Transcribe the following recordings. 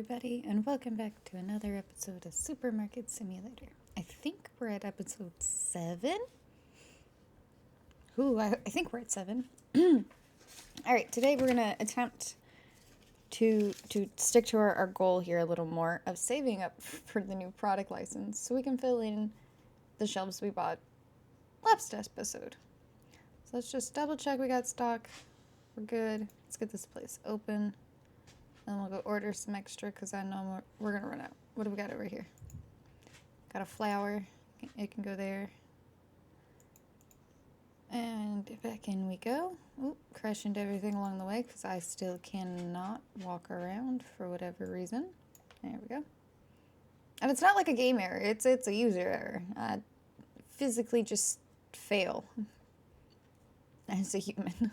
everybody, and welcome back to another episode of Supermarket Simulator. I think we're at episode 7. I think we're at 7. Alright, today we're going to attempt to stick to our goal here a little more of saving up for the new product license so we can fill in the shelves we bought last episode. So let's just double check we got stock. We're good. Let's get this place open. And we'll go order some extra because I know we're going to run out. What do we got over here? Got a flour. It can go there. And back in we go. Oop, crash into everything along the way because I still cannot walk around for whatever reason. There we go. And it's not like a game error. It's a user error. I physically just fail as a human.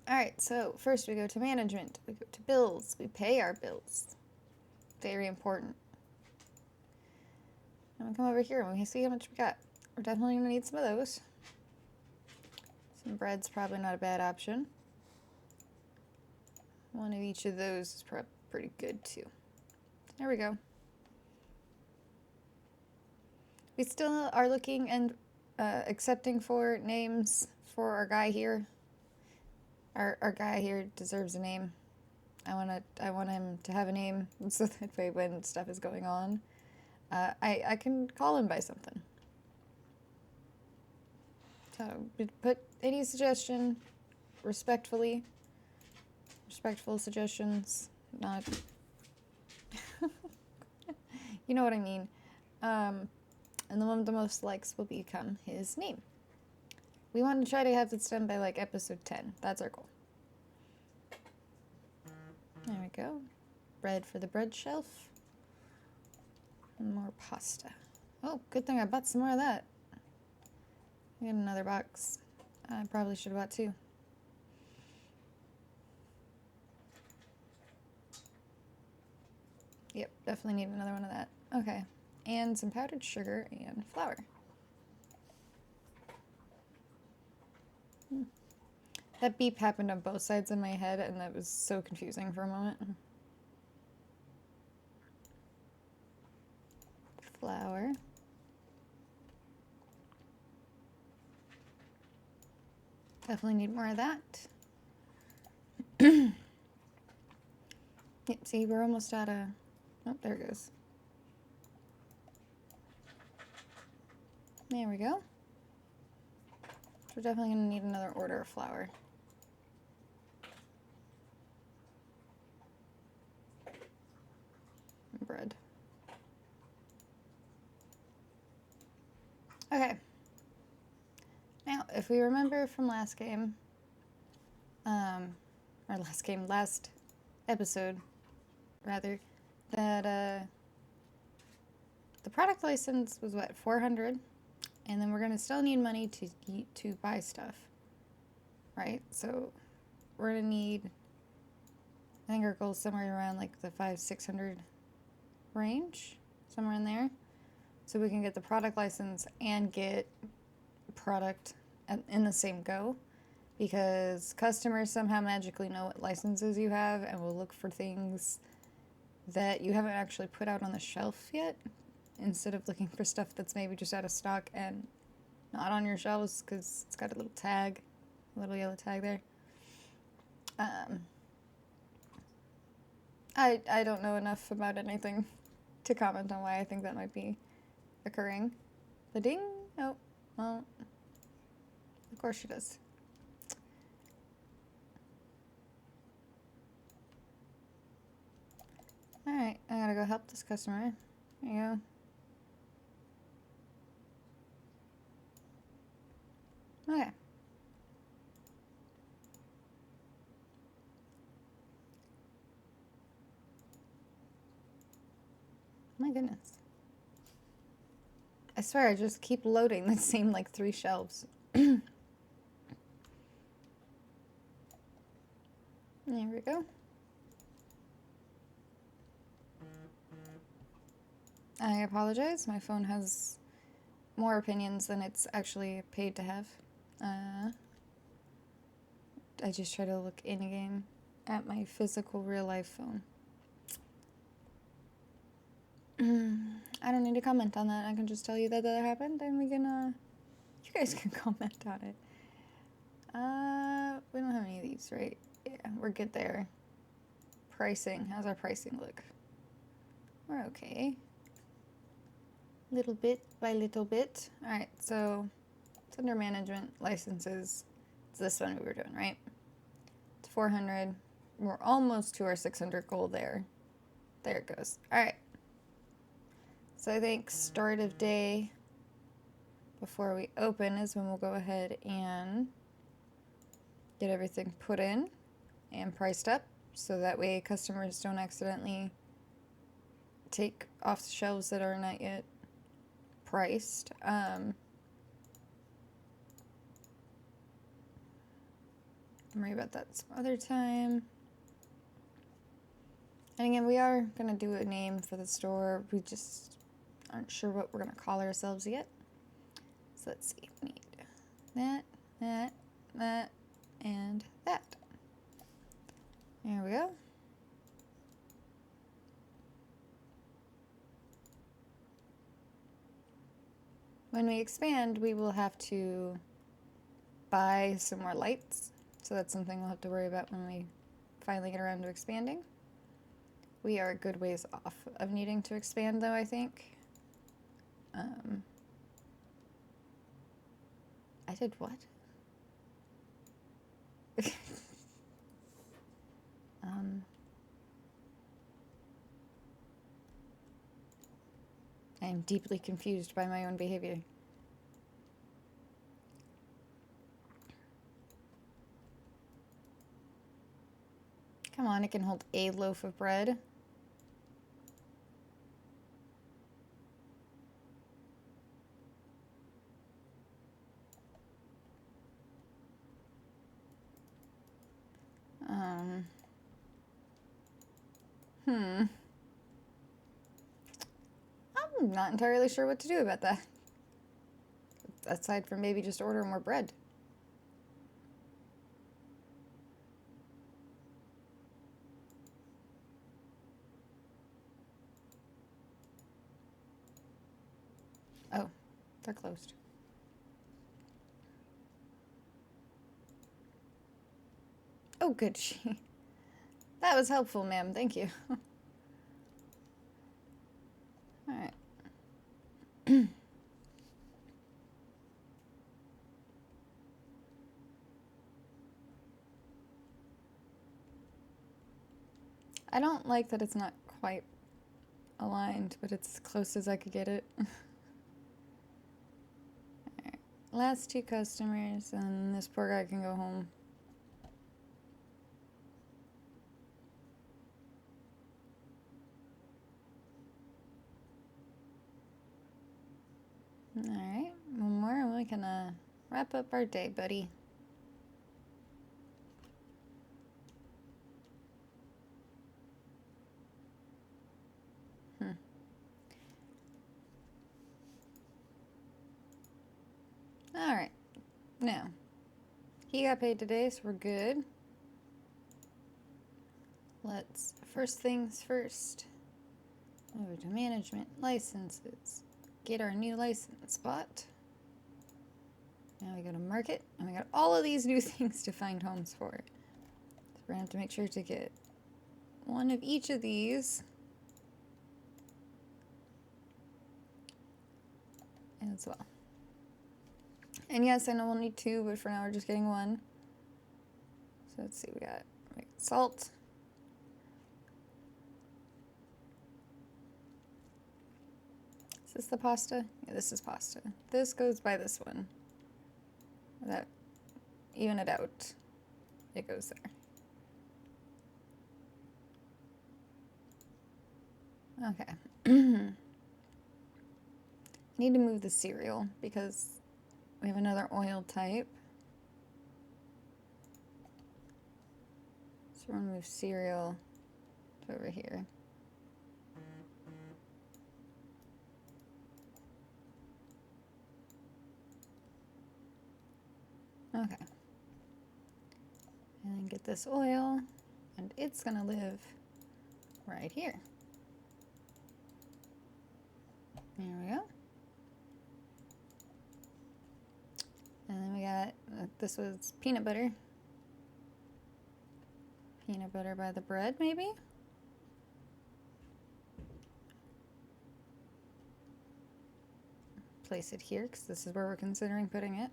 Alright, so first we go to management, we go to bills, we pay our bills. Very important. And we come over here and we see how much we got. We're definitely going to need some of those. Some bread's probably not a bad option. One of each of those is pretty good too. There we go. We still are looking and accepting for names for our guy here. Our guy here deserves a name. I want him to have a name so that way when stuff is going on, I can call him by something. So put any suggestion respectful suggestions, not you know what I mean. And the one with the most likes will become his name. We want to try to have this done by like episode 10. That's our goal. There we go. Bread for the bread shelf. And more pasta. Oh, good thing I bought some more of that. I got another box. I probably should have bought 2. Yep, definitely need another one of that. Okay. And some powdered sugar and flour. That beep happened on both sides of my head, and that was so confusing for a moment. Flour. Definitely need more of that. Yep, see, we're almost out of... Oh, there it goes. There we go. We're definitely going to need another order of flour. Bread. Okay. Now, if we remember from last episode, rather, that the product license was what, 400, and then we're gonna still need money to buy stuff, right? So we're gonna need, I think our goal is somewhere around like the 500-600 range, somewhere in there, so we can get the product license and get product in the same go, because customers somehow magically know what licenses you have and will look for things that you haven't actually put out on the shelf yet, instead of looking for stuff that's maybe just out of stock and not on your shelves because it's got a little tag, a little yellow tag there. I don't know enough about anything to comment on why I think that might be occurring. The ding? Oh, well, of course she does. Alright, I gotta go help this customer. There you go. Okay. My goodness. I swear, I just keep loading the same, like, 3 shelves. There we go. I apologize. My phone has more opinions than it's actually paid to have. I just try to look in-game at my physical real life phone. I don't need to comment on that. I can just tell you that that happened, and you guys can comment on it. We don't have any of these, right? Yeah, we're good there. Pricing. How's our pricing look? We're okay. Little bit by little bit. All right, so it's under management licenses. It's this one we were doing, right? It's 400. We're almost to our 600 goal there. There it goes. All right. So I think start of day before we open is when we'll go ahead and get everything put in and priced up, so that way customers don't accidentally take off the shelves that are not yet priced. Worry about that some other time. And again, we are gonna do a name for the store. We just aren't sure what we're gonna call ourselves yet. So let's see. We need that, that, that, and that. There we go. When we expand, we will have to buy some more lights. So that's something we'll have to worry about when we finally get around to expanding. We are a good ways off of needing to expand, though, I think. I did what? I am deeply confused by my own behavior. Come on, it can hold a loaf of bread. I'm not entirely sure what to do about that. Aside from maybe just order more bread. Oh, they're closed. Oh, good. That was helpful, ma'am. Thank you. All right. I don't like that it's not quite aligned, but it's as close as I could get it. Alright. Last two customers, and this poor guy can go home. Alright, one more and we can wrap up our day, buddy. Alright, now, he got paid today, so we're good. Let's, first things first, over to management, licenses. Get our new license spot. Now we go to market, and we got all of these new things to find homes for. So we're gonna have to make sure to get one of each of these. As well. And yes, I know we'll need two, but for now we're just getting one. So let's see, we got salt. Is this the pasta? Yeah, this is pasta. This goes by this one. That even it out. It goes there. Okay. Need to move the cereal because we have another oil type. So we're gonna move cereal to over here. Okay. And then get this oil And it's gonna live right here. There we go. And then we got, this was peanut butter. Peanut butter by the bread, maybe? Place it here, because this is where we're considering putting it.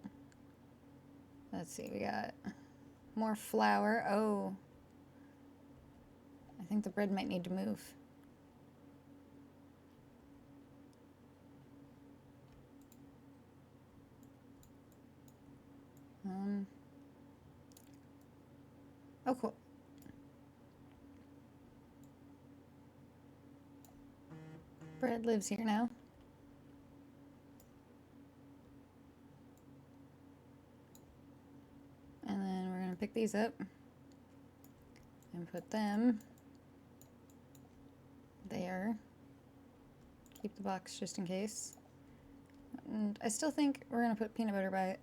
Let's see, we got more flour. Oh. I think the bread might need to move. Oh, cool. Bread lives here now. And then we're going to pick these up and put them there. Keep the box just in case. And I still think we're going to put peanut butter by it.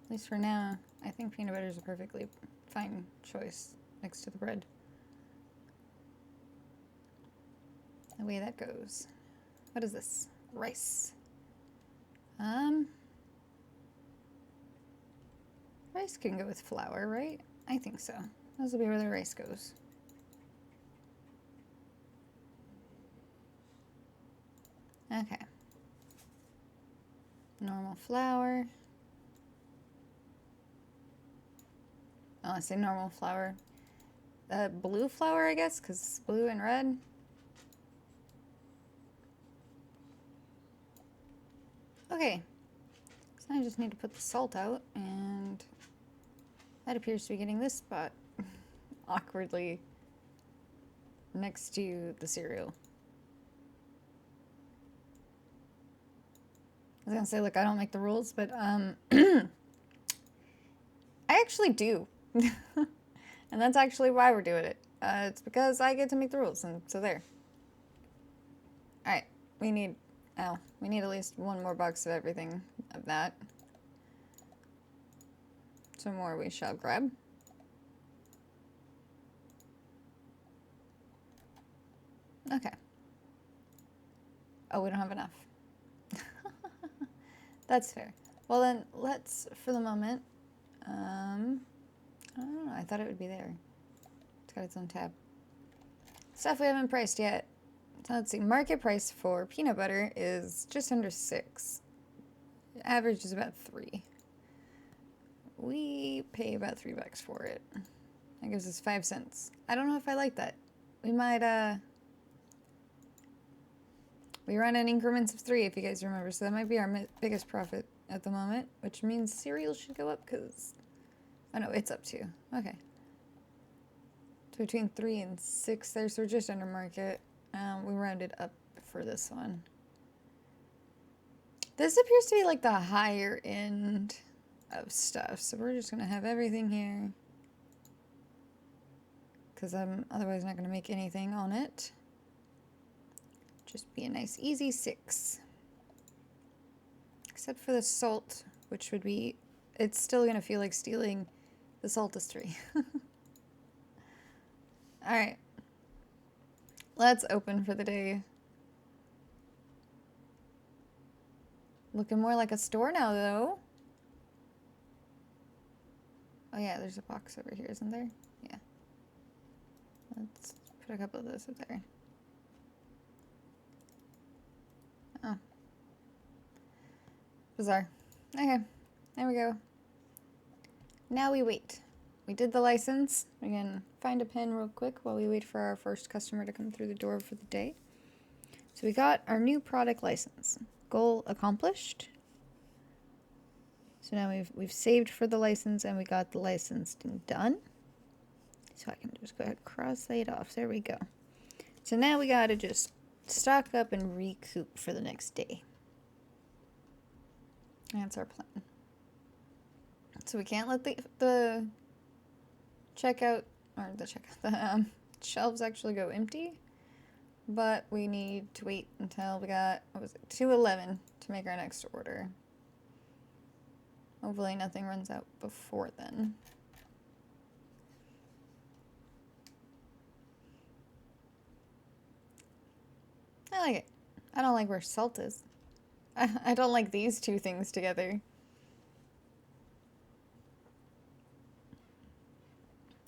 At least for now, I think peanut butter is a perfectly fine choice next to the bread. The way that goes. What is this? Rice. Rice can go with flour, right? I think so. This will be where the rice goes. Okay. Normal flour. Oh, I say normal flour. Blue flour, I guess, because it's blue and red. Okay. So now I just need to put the salt out, and that appears to be getting this spot awkwardly next to the cereal. I was gonna say, look, I don't make the rules, but I actually do. And that's actually why we're doing it. It's because I get to make the rules, and so there. Alright, we need at least one more box of everything of that. Some more we shall grab. Okay. Oh, we don't have enough. That's fair. Well then, let's, for the moment, I don't know, I thought it would be there. It's got its own tab. Stuff we haven't priced yet. So let's see, market price for peanut butter is just under 6. Average is about 3. We pay about $3 for it. That gives us 5 cents. I don't know if I like that. We might, we run in increments of 3, if you guys remember, so that might be our biggest profit at the moment, which means cereal should go up because, oh no, it's up too. Okay. So between 3 and 6 there, so we're just under market. We rounded up for this one. This appears to be like the higher end of stuff, so we're just gonna have everything here because I'm otherwise not gonna make anything on it. Just be a nice easy 6. Except for the salt, which would be, it's still gonna feel like stealing. The salt is 3. Alright. Let's open for the day. Looking more like a store now, though. Oh yeah, there's a box over here, isn't there? Yeah. Let's put a couple of those up there. Oh. Bizarre. Okay, there we go. Now we wait. We did the license. We can find a pen real quick while we wait for our first customer to come through the door for the day. So we got our new product license. Goal accomplished. So now we've saved for the license and we got the license done. So I can just go ahead and cross-lay it off. There we go. So now we gotta just stock up and recoup for the next day. That's our plan. So we can't let the shelves actually go empty, but we need to wait until we got, what was it, 2:11 to make our next order. Hopefully nothing runs out before then. I like it. I don't like where salt is. I don't like these two things together.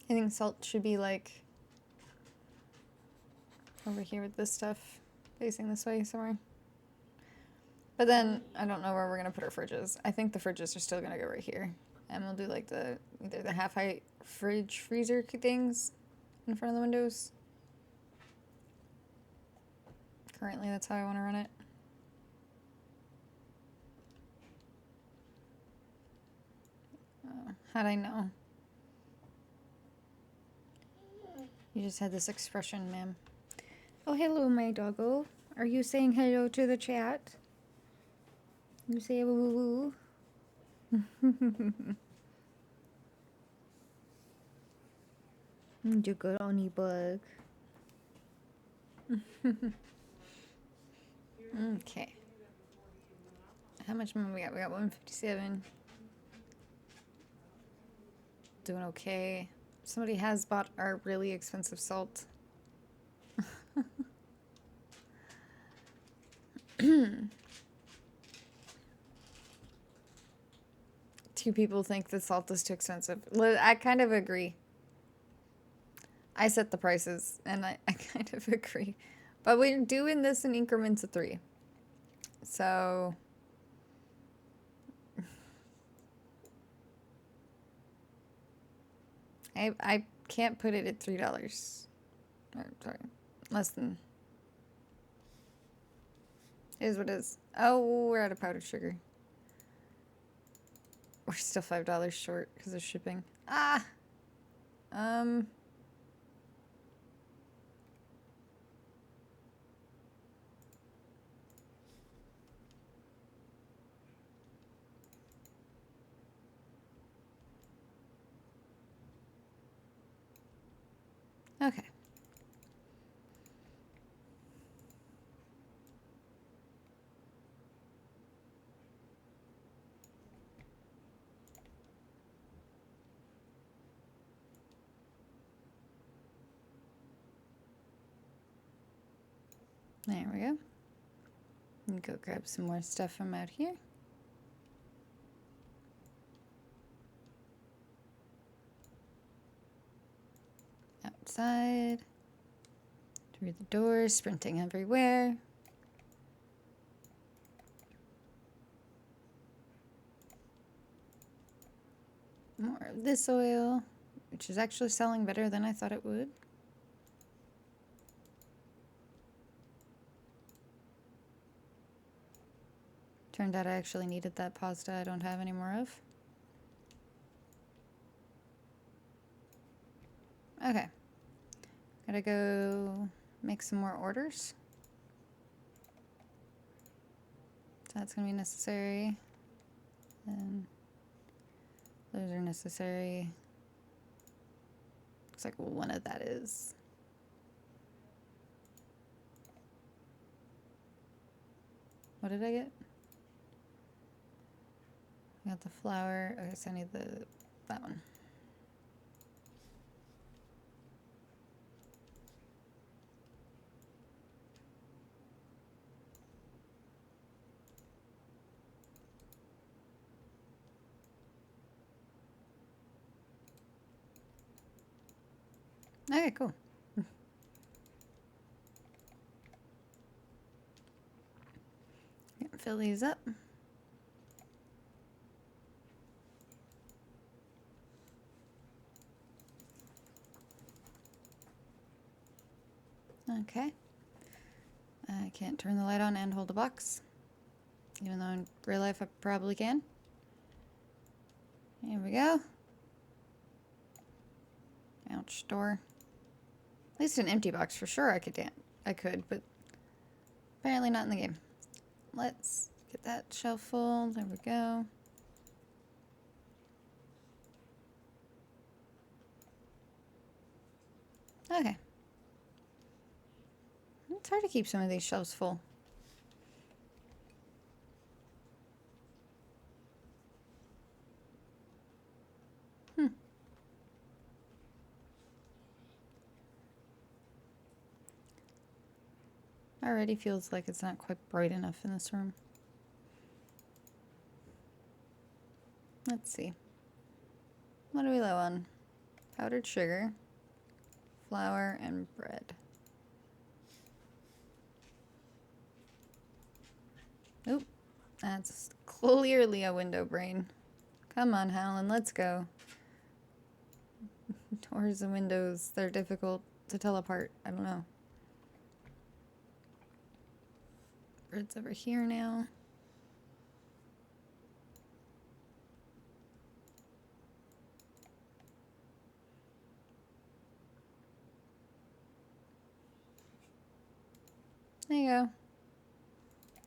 I think salt should be like over here with this stuff facing this way somewhere. But then I don't know where we're gonna put our fridges. I think the fridges are still gonna go right here. And we'll do like either the half height fridge freezer things in front of the windows. Currently that's how I want to run it. How'd I know? You just had this expression, ma'am. Oh, hello, my doggo. Are you saying hello to the chat? You say woo woo. You good honey bug. Okay. How much money we got? We got 157. Doing okay. Somebody has bought our really expensive salt. Two people think the salt is too expensive. I kind of agree. I set the prices, and I kind of agree. But we're doing this in increments of 3. So... I can't put it at $3. Or, sorry, less than. It is what it is. Oh, we're out of powdered sugar. We're still $5 short because of shipping. Ah! Okay. There we go. And go grab some more stuff from out here. Outside. Through the doors, sprinting everywhere. More of this oil, which is actually selling better than I thought it would. Turned out I actually needed that pasta I don't have any more of. Okay. Gotta go make some more orders. So that's gonna be necessary. And those are necessary. Looks like one of that is. What did I get? I got the flour. Okay, so I need that one. Okay, cool. Fill these up. Okay. I can't turn the light on and hold the box, even though in real life I probably can. Here we go. Ouch, door. At least an empty box for sure I could, but apparently not in the game. Let's get that shelf full. There we go. Okay. It's hard to keep some of these shelves full. Already feels like it's not quite bright enough in this room. Let's see. What are we low on? Powdered sugar, flour, and bread. Oop, that's clearly a window brain. Come on, Howlin, let's go. Doors and windows, they're difficult to tell apart. I don't know. Bread's over here now. There you go.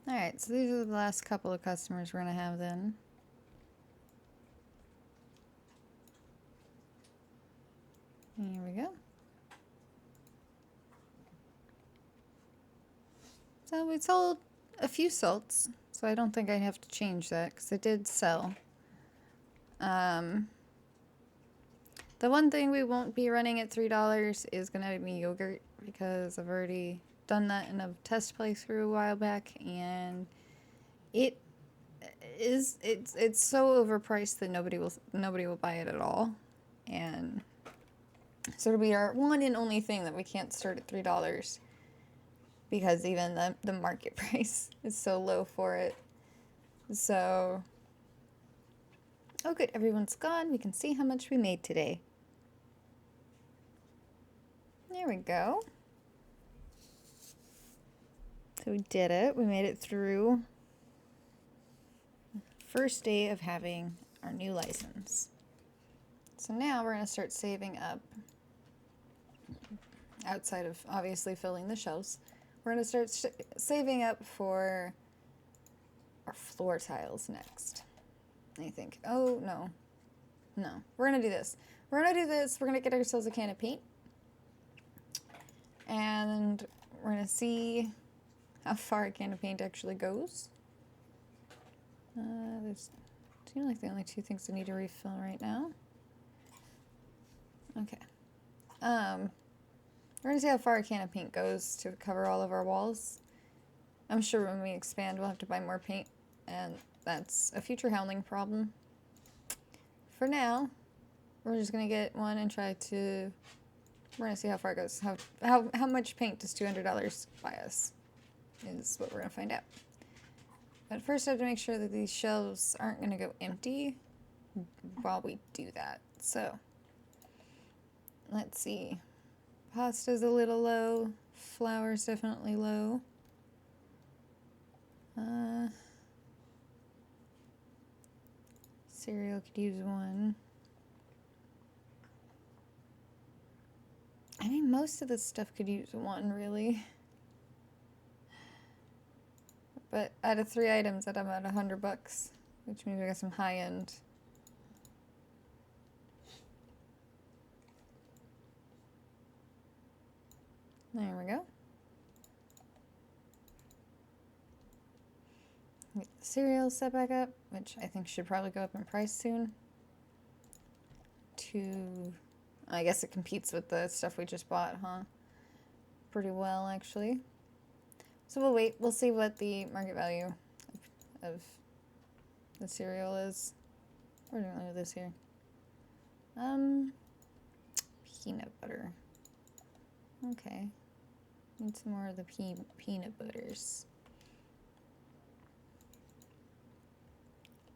Alright, so these are the last couple of customers we're going to have then. Here we go. So we sold a few salts, so I don't think I have to change that because it did sell. The one thing we won't be running at $3 is going to be yogurt because I've already done that in a test playthrough a while back, and it's so overpriced that nobody will buy it at all, and so it'll be our one and only thing that we can't start at $3 because even the market price is so low for it. So, oh good, everyone's gone. We can see how much we made today. There we go. So we did it. We made it through first day of having our new license. So now we're going to start saving up. Outside of obviously filling the shelves, we're going to start saving up for our floor tiles next. I think. Oh, no. No. We're going to do this. We're going to do this. We're going to get ourselves a can of paint. And we're going to see how far a can of paint actually goes. There's seem like the only two things I need to refill right now. Okay. We're gonna see how far a can of paint goes to cover all of our walls. I'm sure when we expand we'll have to buy more paint, and that's a future Howling problem. For now, we're just gonna get one and try to. We're gonna see how far it goes. How much paint does $200 buy us? Is what we're gonna find out. But first I have to make sure that these shelves aren't gonna go empty while we do that. So let's see. Pasta's a little low. Flour's definitely low. Cereal could use one. I mean, most of this stuff could use one, really. But out of 3 items, I'm at $100, which means we got some high end. There we go. Get the cereal set back up, which I think should probably go up in price soon. I guess it competes with the stuff we just bought, huh? Pretty well, actually. So we'll wait. We'll see what the market value of the cereal is. Where do I leave this here? Peanut butter. Okay. Need some more of the peanut butters.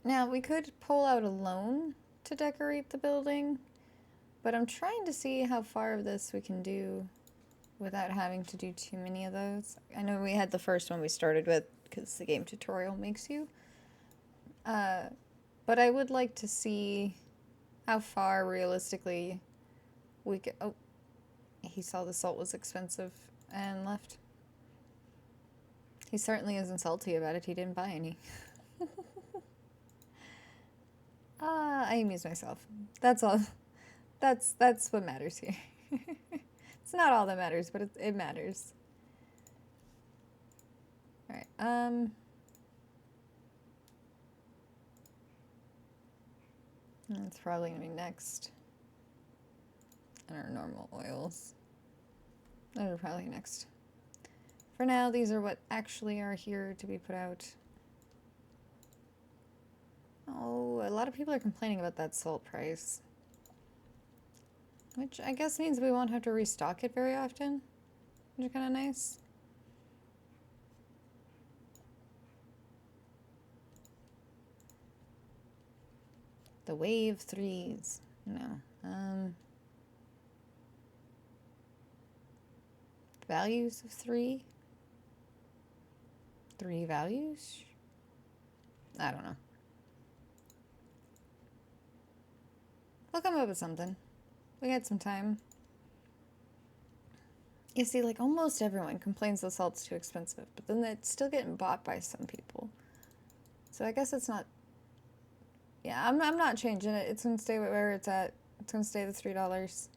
Now, we could pull out a loan to decorate the building, but I'm trying to see how far of this we can do without having to do too many of those. I know we had the first one we started with because the game tutorial makes you. But I would like to see how far realistically we could... Oh, he saw the salt was expensive and left. He certainly isn't salty about it. He didn't buy any. I amuse myself. That's all. That's what matters here. It's not all that matters, but it matters. All right. That's probably gonna be next. And our normal oils. Those are probably next. For now, these are what actually are here to be put out. Oh, a lot of people are complaining about that salt price. Which I guess means we won't have to restock it very often. Which is kind of nice. The wave 3s. No. Values of 3? 3 values? I don't know. We'll come up with something. We got some time. You see, like, almost everyone complains the salt's too expensive, but then it's still getting bought by some people. So I guess it's not... Yeah, I'm not changing it. It's going to stay where it's at. It's going to stay the $3.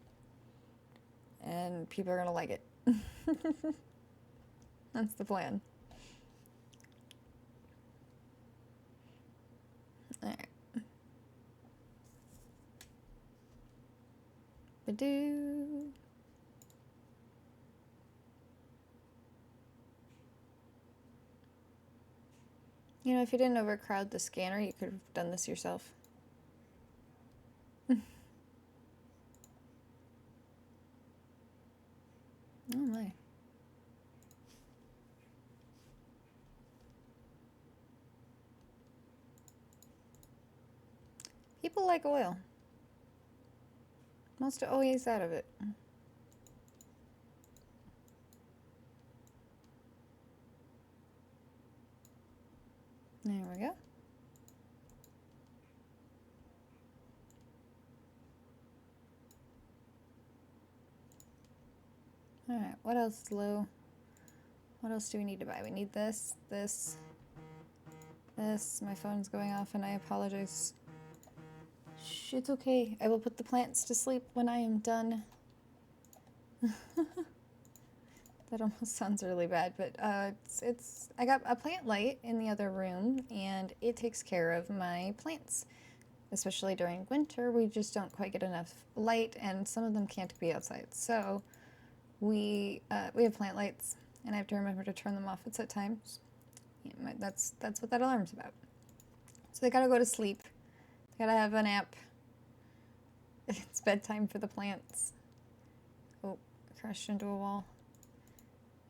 And people are going to like it. That's the plan. Alright. Badoo. You know, if you didn't overcrowd the scanner, you could have done this yourself. Oh my. People like oil. Most always out of it. There we go. Alright, what else is low? What else do we need to buy? We need this, this, this. My phone's going off and I apologize. Shh, it's okay. I will put the plants to sleep when I am done. That almost sounds really bad, but it's I got a plant light in the other room and it takes care of my plants. Especially during winter, we just don't quite get enough light and some of them can't be outside. So we have plant lights and I have to remember to turn them off at set times. Yeah, that's what that alarm's about. So they gotta go to sleep. They gotta have a nap. It's bedtime for the plants. Oh, crashed into a wall.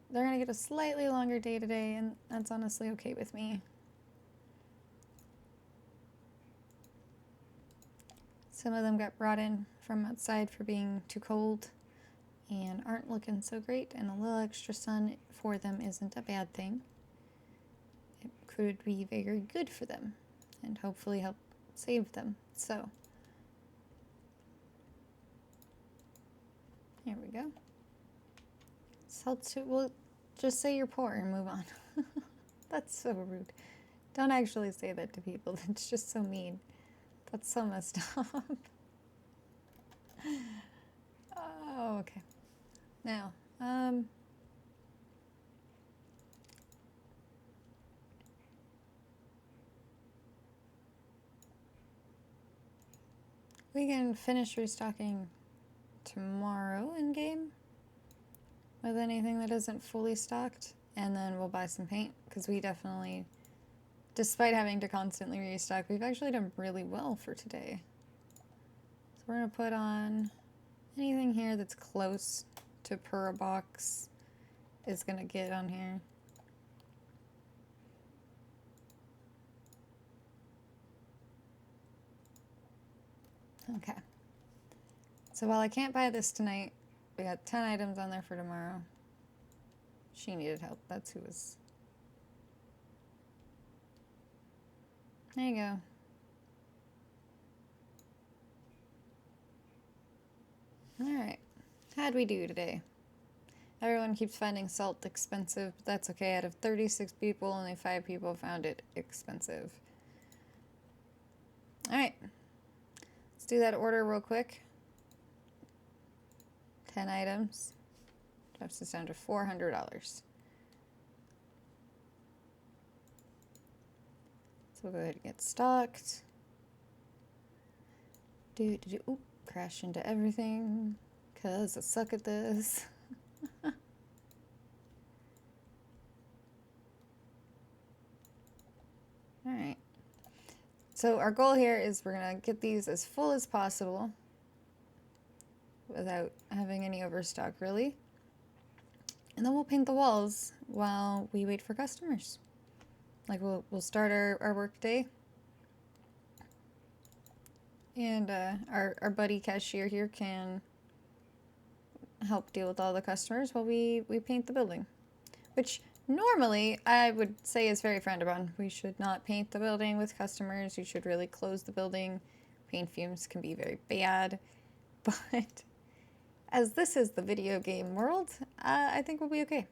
They're gonna get a slightly longer day today, and that's honestly okay with me. Some of them got brought in from outside for being too cold and aren't looking so great, and a little extra sun for them isn't a bad thing. It could be very good for them and hopefully help save them. So, here we go. We'll just say you're poor and move on. That's so rude. Don't actually say that to people. That's just so mean. That's so messed up. Oh, okay. Now, we can finish restocking tomorrow in game with anything that isn't fully stocked, and then we'll buy some paint because we definitely, despite having to constantly restock, we've actually done really well for today. So we're gonna put on anything here that's close to per box is gonna get on here. Okay. So while I can't buy this tonight, we got 10 items on there for tomorrow. She needed help. That's who was. There you go. Alright. How'd we do today? Everyone keeps finding salt expensive, but that's okay. Out of 36 people, only 5 people found it expensive. Alright. Let's do that order real quick. 10 items. Drops us down to $400. So we'll go ahead and get stocked. Oop, crash into everything. Cause I suck at this. So our goal here is we're gonna get these as full as possible without having any overstock, really. And then we'll paint the walls while we wait for customers. Like we'll start our work day. And our buddy cashier here can help deal with all the customers while we paint the building. Which normally I would say is very frowned upon. We should not paint the building with customers. You should really close the building. Paint fumes can be very bad. But as this is the video game world, I think we'll be okay.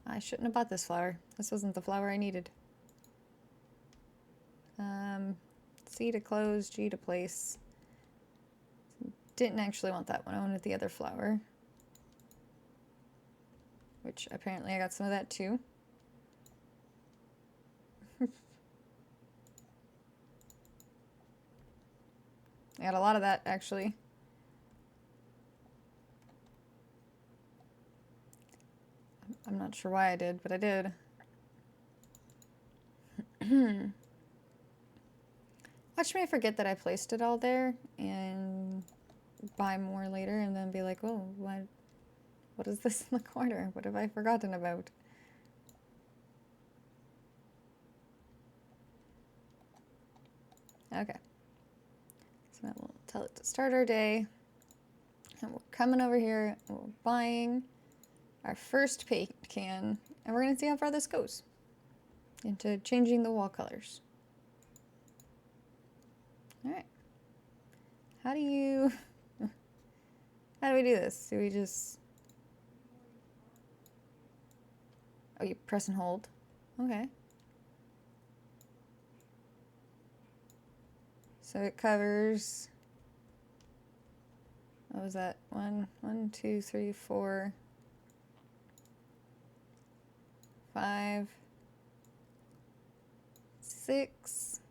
I shouldn't have bought this flower. This wasn't the flower I needed. C to close, G to place. Didn't actually want that one. I wanted the other flower. Which apparently I got some of that too. I got a lot of that actually. I'm not sure why I did, but I did. Watch me forget that I placed it all there and buy more later and then be like, oh, what is this in the corner? What have I forgotten about? Okay. So now we'll tell it to start our day. And we're coming over here and we're buying our first paint can. And we're going to see how far this goes into changing the wall colors. Alright. How do we do this? Do we just... Oh, you press and hold. Okay. So it covers... What was that? 1, 2, 3, 4, 5, 6,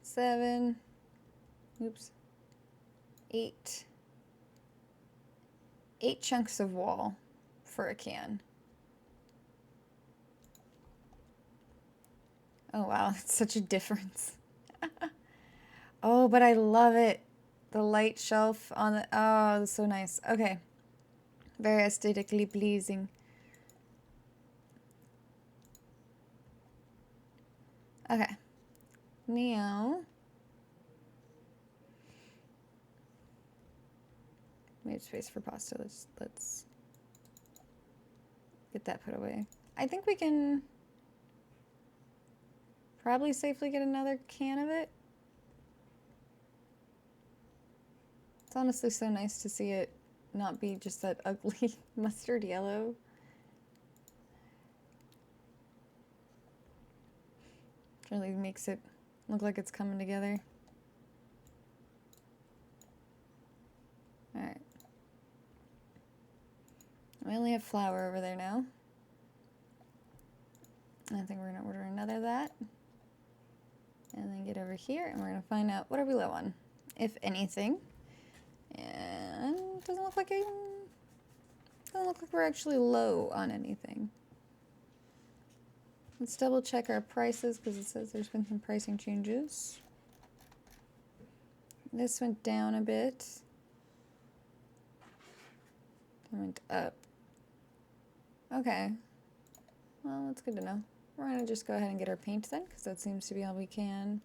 7, oops, 8. 8 chunks of wall for a can. Oh wow, it's such a difference. Oh, but I love it. The light shelf on the, oh, that's so nice. Okay. Very aesthetically pleasing. Okay. Now, we have space for pasta. Let's get that put away. I think we can probably safely get another can of it. It's honestly so nice to see it not be just that ugly mustard yellow. It really makes it look like it's coming together. Alright. We only have flour over there now. I think we're going to order another of that. And then get over here and we're going to find out what are we low on, if anything. And it doesn't look like we're actually low on anything. Let's double check our prices because it says there's been some pricing changes. This went down a bit. It went up. Okay. Well, that's good to know. We're going to just go ahead and get our paint then because that seems to be all we can.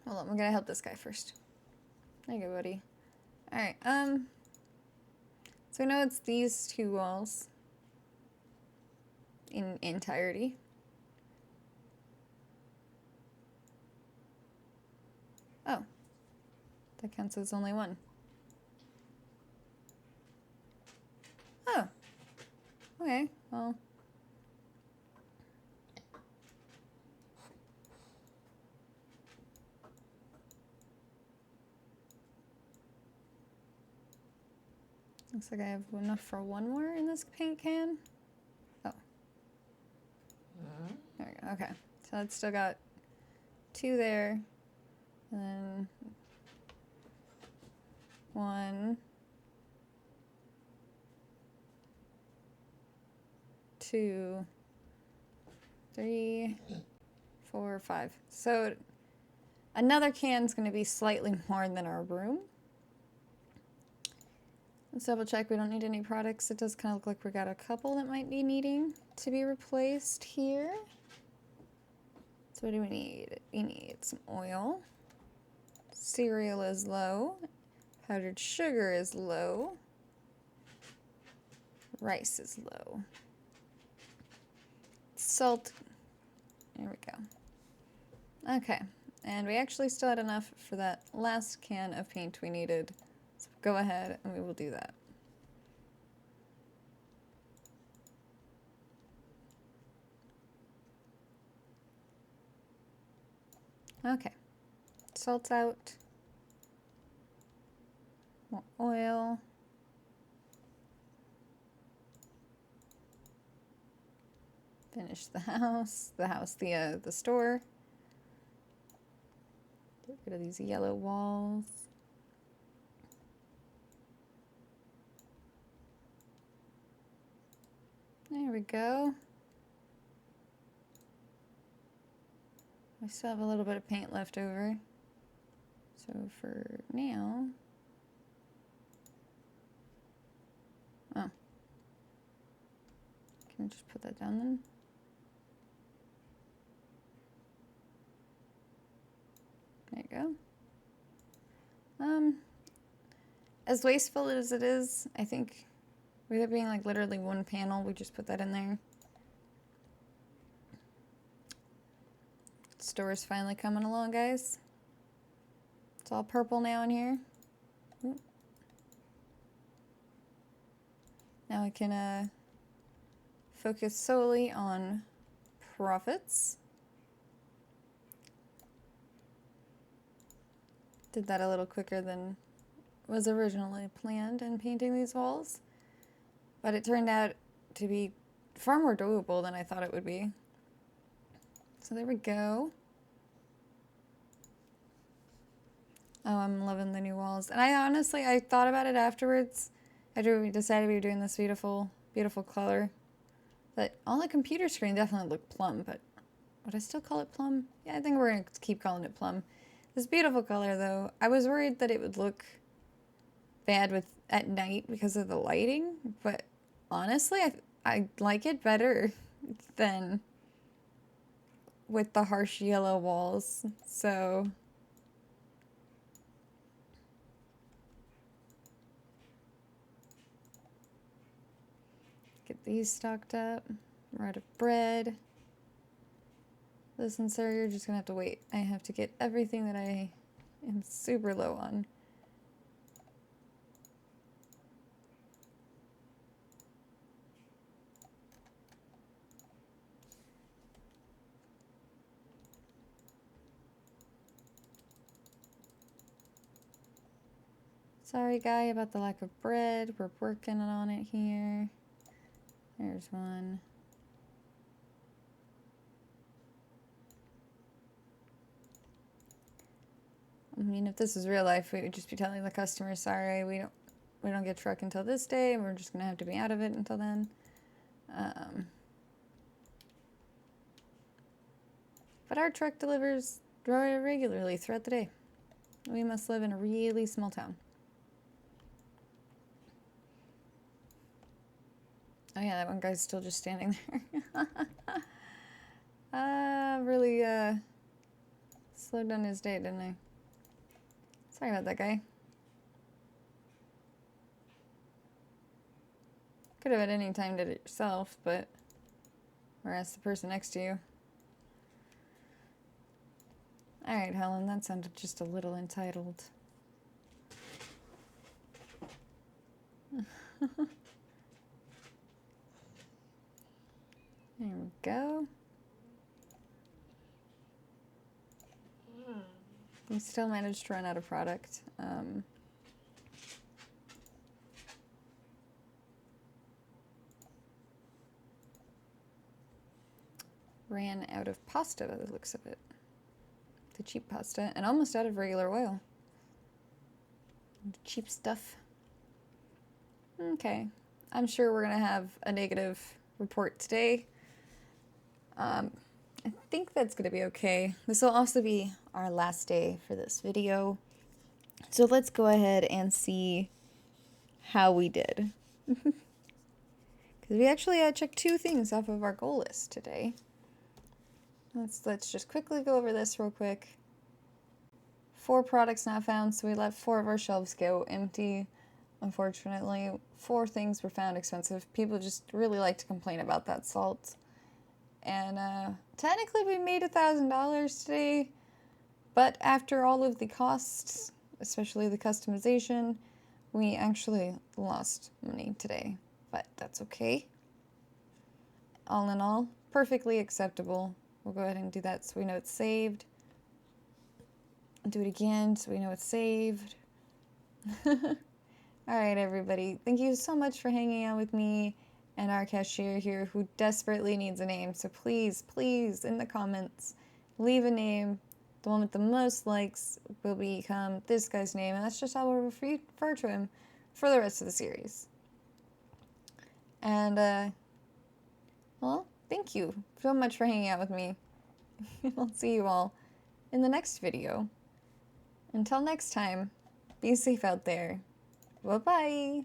Hold on, we're going to help this guy first. There you go, buddy. Alright, so I know it's these 2 walls in entirety. Oh, that counts as only 1. Oh, okay, well. Looks like I have enough for 1 more in this paint can. Oh. There we go, okay. So it's still got 2 there. And then 1, 2, 3, 4, 5. So another can's going to be slightly more than our room. Let's double check we don't need any products. It does kind of look like we got a couple that might be needing to be replaced here. So what do we need? We need some oil. Cereal is low. Powdered sugar is low. Rice is low. Salt. There we go. Okay. And we actually still had enough for that last can of paint we needed. So go ahead and we will do that. Okay. Salt's out. More oil. Finish the house, the store. Get rid of these yellow walls. There we go. We still have a little bit of paint left over. So for now, oh, can I just put that down then? There you go. As wasteful as it is, I think with it being like literally one panel, we just put that in there. Store's finally coming along, guys. It's all purple now in here. Ooh. Now I can focus solely on profits. Did that a little quicker than was originally planned in painting these walls. But it turned out to be far more doable than I thought it would be. So there we go. Oh, I'm loving the new walls. And I thought about it afterwards. After we decided we were doing this beautiful, beautiful color. But on the computer screen definitely looked plum, but would I still call it plum? Yeah, I think we're going to keep calling it plum. This beautiful color, though, I was worried that it would look bad at night because of the lighting, but honestly, I like it better than with the harsh yellow walls, so... Get these stocked up. We're out of bread. Listen, sir, you're just gonna have to wait. I have to get everything that I am super low on. Sorry, guy, about the lack of bread. We're working on it here. There's one. I mean, if this was real life, we would just be telling the customer, sorry, we don't get truck until this day, and we're just gonna have to be out of it until then. But our truck delivers regularly throughout the day. We must live in a really small town. Oh yeah, that one guy's still just standing there. Really slowed down his day, didn't I? Sorry about that guy. Could have at any time did it yourself, but... Or ask the person next to you. Alright, Helen, that sounded just a little entitled. There we go. We still managed to run out of product. Ran out of pasta by the looks of it. The cheap pasta, and almost out of regular oil. Cheap stuff. Okay. I'm sure we're gonna have a negative report today. think that's going to be okay. This will also be our last day for this video. So let's go ahead and see how we did. Because we actually checked 2 things off of our goal list today. Let's just quickly go over this real quick. 4 products not found, so we let 4 of our shelves go empty. Unfortunately, 4 things were found expensive. People just really like to complain about that salt. And technically we made $1,000 today, but after all of the costs, especially the customization, we actually lost money today, but that's okay. All in all, perfectly acceptable. We'll go ahead and do that so we know it's saved. Do it again so we know it's saved. Alright everybody, thank you so much for hanging out with me and our cashier here who desperately needs a name. So please, please, in the comments, leave a name. The one with the most likes will become this guy's name, and that's just how we'll refer to him for the rest of the series. And, well, thank you so much for hanging out with me. I'll see you all in the next video. Until next time, be safe out there. Bye-bye!